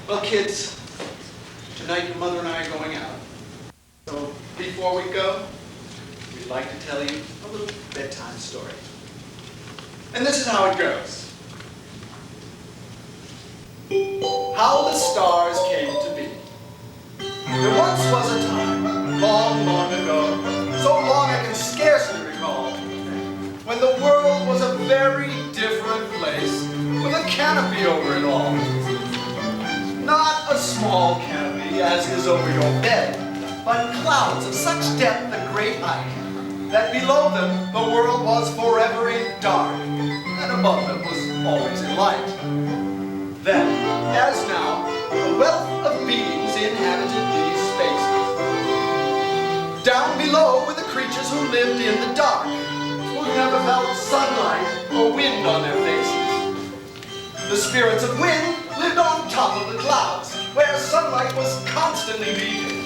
Well, kids, tonight your mother and I are going out. So before we go, we'd like to tell you a little bedtime story. And this is how it goes. How the stars came to be. There once was a time, long, long ago, so long I can scarcely recall, when the world was a very different place, with a canopy over it all. Not a small canopy, as is over your bed, but clouds of such depth and great height, that below them the world was forever in dark, and above them was always in light. Then, as now, a wealth of beings inhabited these spaces. Down below were the creatures who lived in the dark, who never felt sunlight or wind on their faces. The spirits of wind lived on top of the clouds, where sunlight was constantly beating.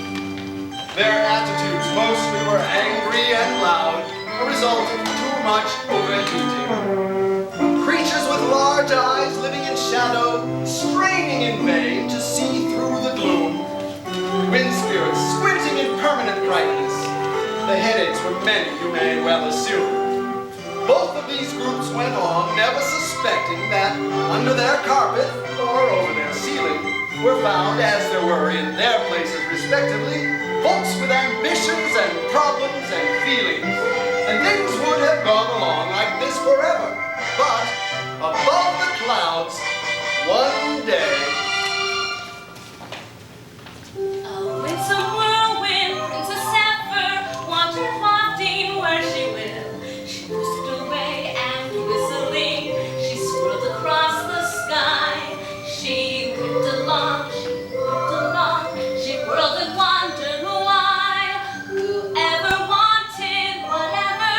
Their attitudes mostly were angry and loud, a result of too much overheating. Creatures with large eyes living in shadow, straining in vain to see through the gloom. Wind spirits squinting in permanent brightness. The headaches were many, you may well assume. Both of these groups went on, never suspecting that under their carpet or over their ceiling were found, as there were in their places respectively, folks with ambitions and problems and feelings. And things would have gone along like this forever. But above the clouds, one day, oh, in some whirlwind, Princess Sapphire wandered wafting where she will. She whisked away and whistling, she swirled across the sky. She whipped along, she whirled and wandered a while. Whoever wanted whatever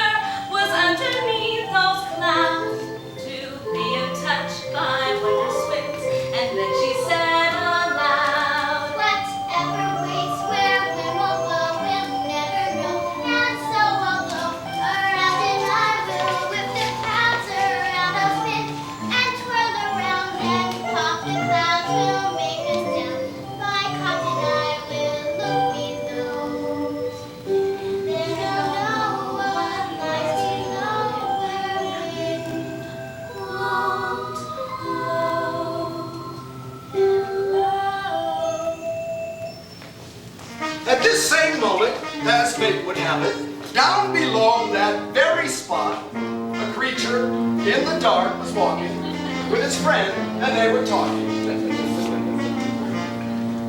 was underneath those clouds, to be touched by winter swims. And then she said aloud, whatever waits where wind will blow, we'll never know. And so I'll blow around and I will whip the clouds around a bit and twirl around and pop the clouds will make us down. My cotton I will look below. Then I'll know what lies below where wind won't at this same moment, as fate would have it, down below that very spot, a creature in the dark was walking with his friend, and they were talking.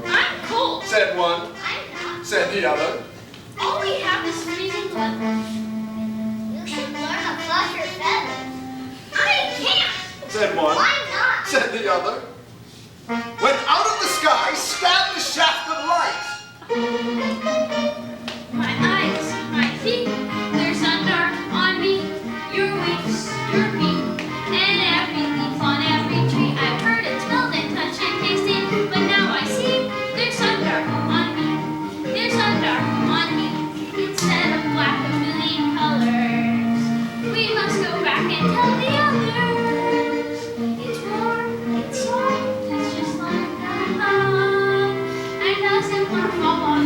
I'm cold. Said one, I'm not. said the other. All we have is freezing weather. You should learn to fluff your feathers. I can't. Said one, Why not? said the other. When out of the sky stabbed the shaft of light. My eyes, my feet, they're sun dark on me. Your wings, your feet, and every leaf on every tree. I've heard it, smelled and touched and tasted, but now I see they're sun dark on me. They're sun dark on me. Instead of black, a million colors. We must go back and tell the others. It's warm, it's soft, it's just like that. And doesn't want to fall off.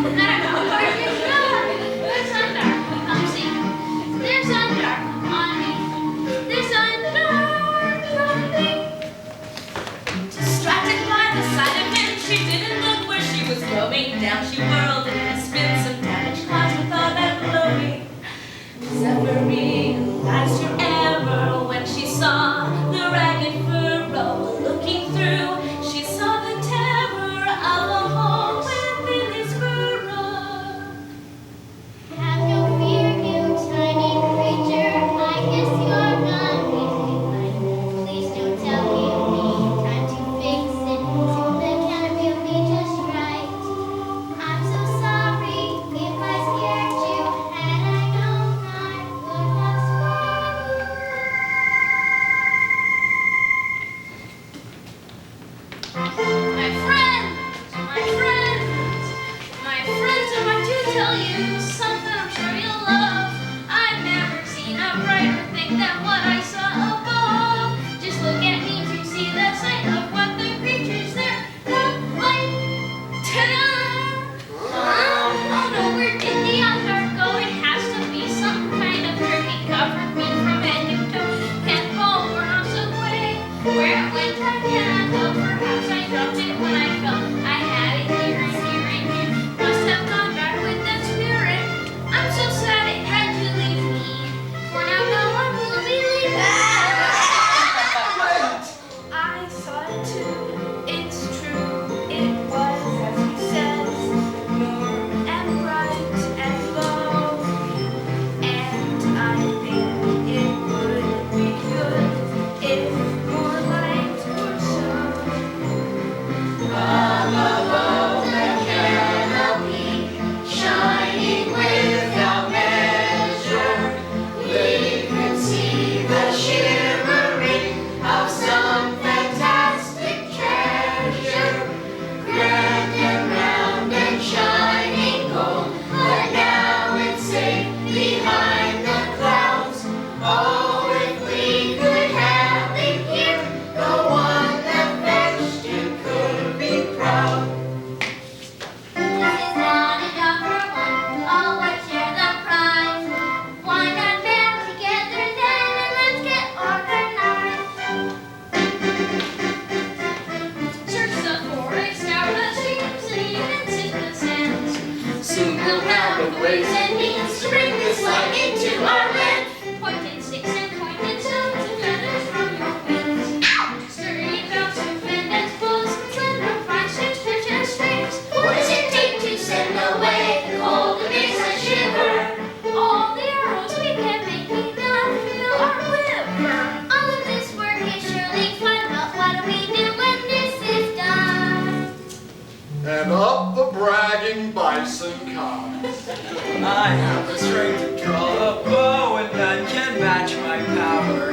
I have the strength to draw a bow, and none can match my power.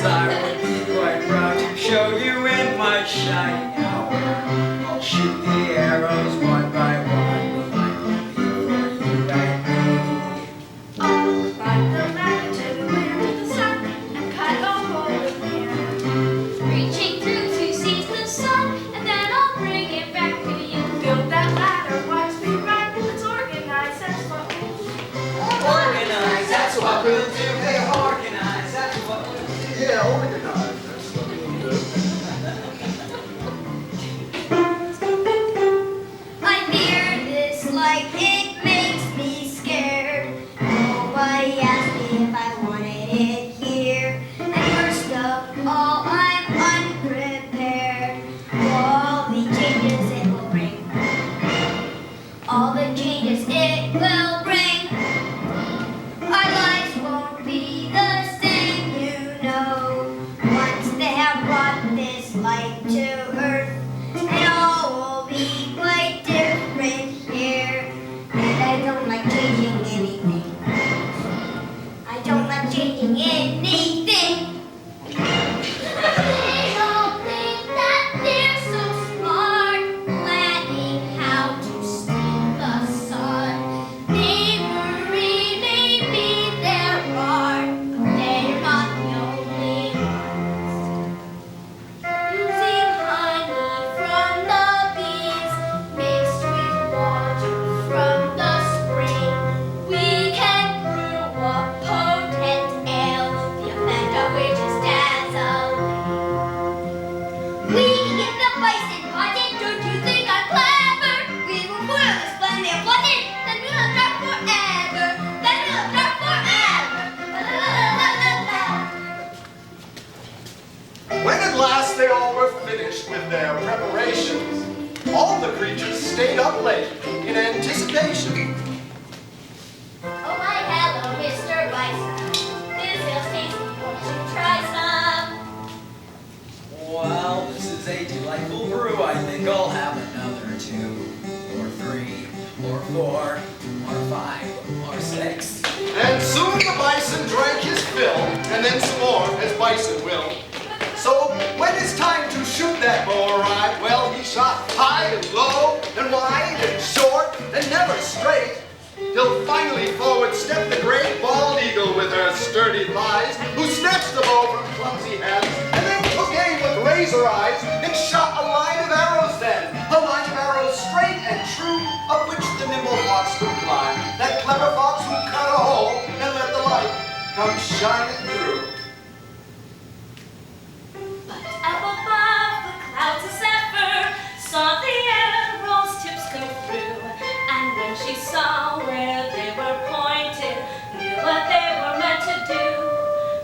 I would be quite proud to show you in my shining hour. I'll shoot the arrows one by one. The light will be for you and me. I'll climb the ladder to the wind to the sun and cut a hole in the air. Reaching through to seize the sun, and then I'll bring it back to you. Build that ladder, watch me run. Let's organize, that's what we'll do. Organize, that's what we'll do. Hey, organize, that's what we'll do. Yeah, organize. That's what we'll do. I fear this light, it makes me scared. Nobody asked me if I wanted it here. And worst of all, I'm unprepared for all the changes it will bring. All the changes it will bring. Our lives won't be the same, you know. Once they have brought this light to earth, and all will be quite different here. And I don't like changing anything. I don't like changing anything. They all think that they're so smart, planning how to steal the sun. They worry maybe they're smart, but they're not the only ones. Using honey from the bees mixed with water from the spring, we can brew a potent ale, the effect of which is dazzling. We can get the bison potted, don't you think I'm clever? We will boil this plenty of water, then we'll drop forever, then we'll drop forever. La, la, la, la, la. When at last they all were finished with their preparations, all the creatures stayed up late in anticipation. Oh my hello, Mr. Bison. This feels tasty, won't you try some? Well, this is a delightful brew. I think I'll have another 2, or 3, or 4, or 5, or 6. And soon the bison drank his fill, and then some more, as bison will. So when it's time to shoot that bow awry, well, he shot high and low, and wide and short, and never straight, till finally forward stepped the great bald eagle with her sturdy thighs, who snatched the bow from clumsy hands, and then took aim with razor eyes, and shot a line of arrows then, a line of arrows straight and true, of which the nimble fox could climb, that clever fox who cut a hole and let the light come shining through. Up above the clouds a zephyr saw the arrows' tips go through, and when she saw where they were pointed, knew what they were meant to do.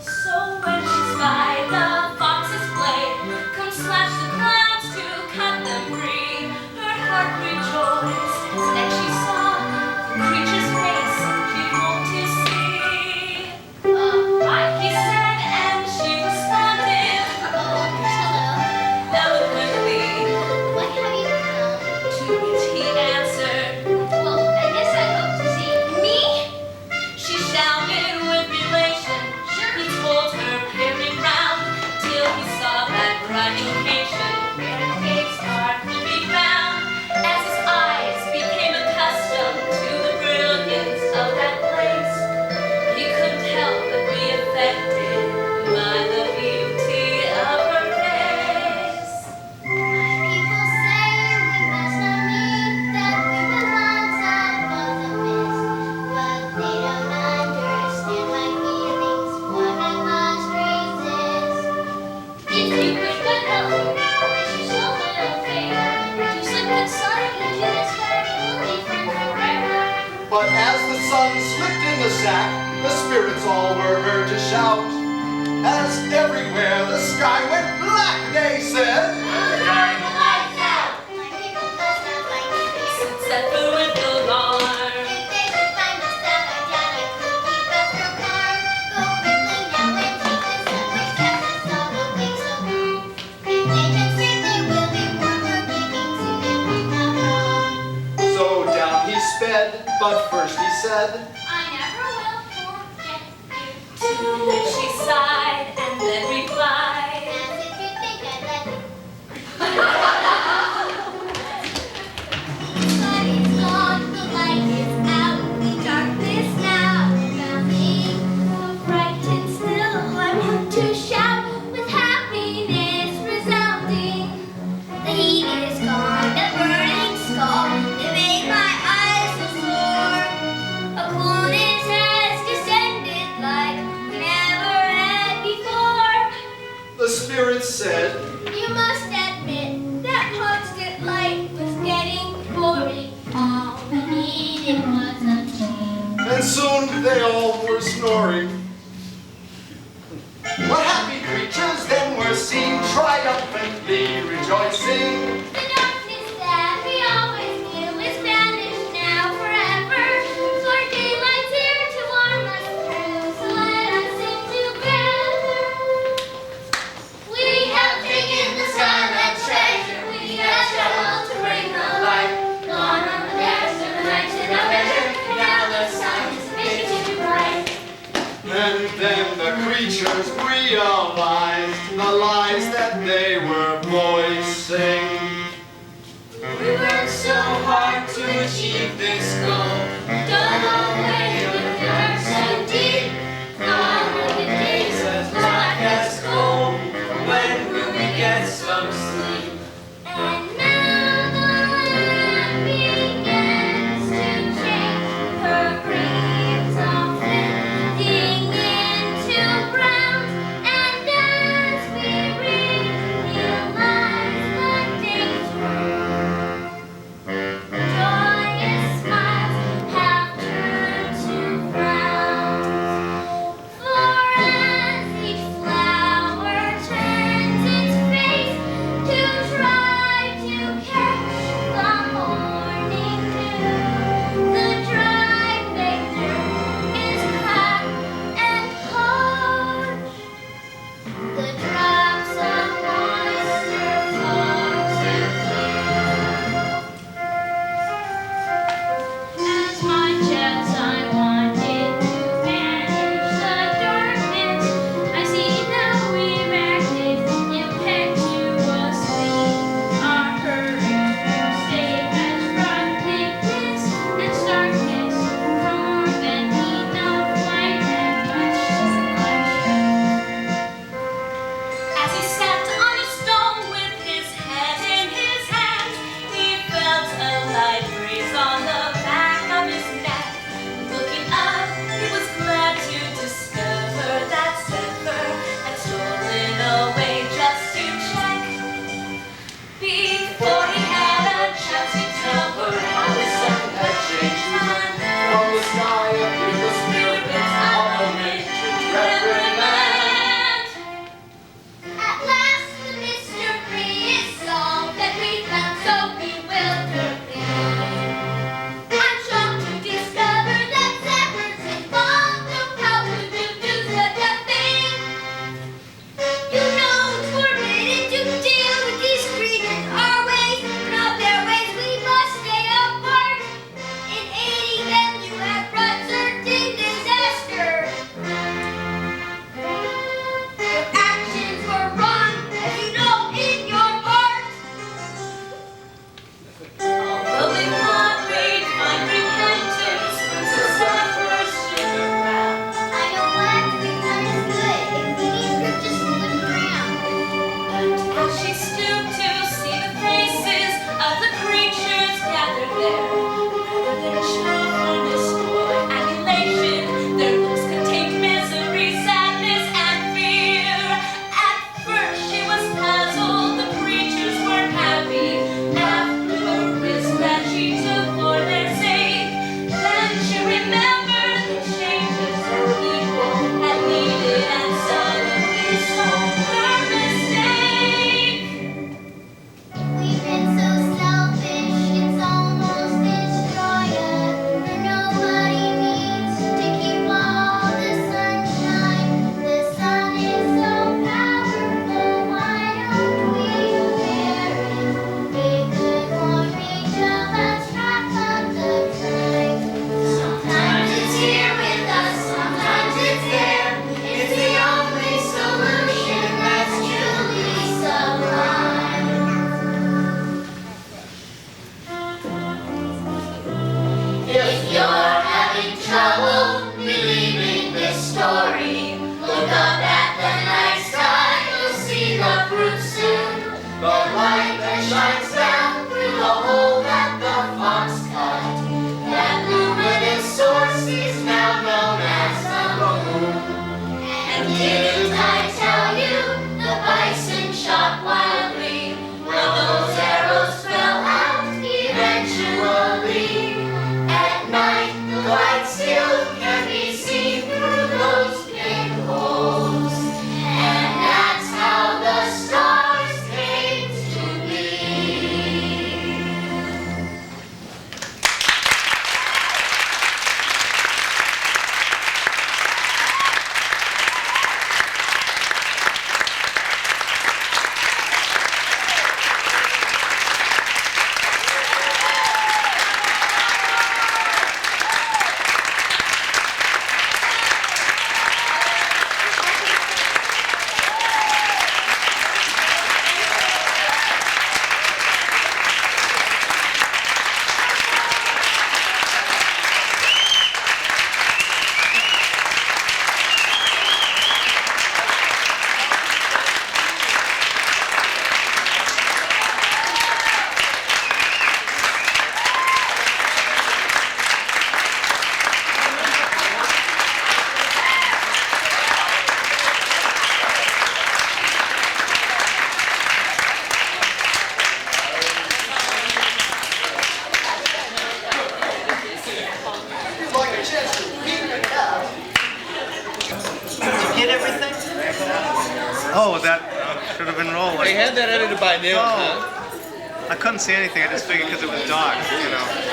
So when she spied the fox's blade come slash the clouds to cut them free, her heart rejoiced as next she saw the creature's face she hoped to see. Hi, he said, and she responded eloquently, What have you come? to which he answered, Well, I guess I hope to see me. she shouted with elation. He told her, peering round, till he saw that bright location where caves are to be found. As his eyes became accustomed to the brilliance of that place, he couldn't help but be affected by the beauty of her face. People say we must not meet, that we were once above the mist, but they don't understand my feelings, what I must resist. If you could but help me now, I should show a little favor, to slip inside into this fairy, we'll be friends forever. But as the sun slipped in the sack, the spirits all were heard to shout. As everywhere the sky went black, they said, Turn the lights out! My people must not find me here. Zephyr with alarm. If they could find us out, I doubt it could keep us from harm. Go quickly now and take the sun, which kept us all awake so long. If they can sleep, they will be warmer, giving soon and we come home. So down he sped, but first he said, I never will forget you. To which she sighed and then replied, As if you think I'd let you. But it's gone, the light is out, the darkness now around me. Frightened still, I want to shout with happiness resounding. The heat is gone, the burning skull, it made my eyes so sore. A coolness has descended like we never had before. the spirit said, You must admit that constant light was getting boring. All we needed was a change. and soon they all were snoring. What happy creatures then were seen, triumphantly rejoicing. The darkness that we always knew is vanished now forever. For daylight's here to warm us through, so let us sing together. We have taken the silent treasure, we have traveled to bring the light. Gone on the past of the nights in our measure, now the sun is making it bright. And then the creatures realized the lies that they were voicing. We worked so hard to achieve this goal. Done away with the dark so deep. Gone are the days As black as coal. When will we get some sleep? and now the land begins to change. Her greens are fading into brown, and as we realize the danger, joyous smiles have turned to frowns. For as each flower turns its face to try to catch the morning dew, the dry nectar is cracked and parched. The drops of moisture flow to as much as I wanted to banish the darkness, I see that we've acted impetuously. Our hurry to save has brought bleakness and starkness, for more than enough light and much displeasure. as he sat on a stone with his head in his hands, he felt a light breeze on the back of his neck. Looking up, he was glad to discover that Zephyr had stolen away just to check. Before he had a chance to tell her how the sun had changed the land, From the sky appeared the spirits of the wind to reprimand. At last the mystery is solved that we found so bewilderedly. I'm shocked to discover that Zephyr's involved. No, how could you do such a thing? You know it's forbidden to deal with these creatures. Our ways are not their ways. We must stay apart. In aiding them, you have brought certain disaster. Your actions were wrong, as you know in your heart. although they not read find repentance, Princess Zephyr stood around. I know what we've done is good. If we need her, just look around. As she stooped to see the faces of the creatures gathered there, rather than cheerfulness or adulation, their looks contained misery, sadness, and fear. At first she was puzzled, the creatures weren't happy. After the risk that she took for their sake, then she remembered the changes her people had needed and suddenly saw her mistake. We've been so selfish, it's almost edit everything? Oh, that should have been rolling. They had that edited by noon, huh? I couldn't see anything. I just figured because it was dark, you know.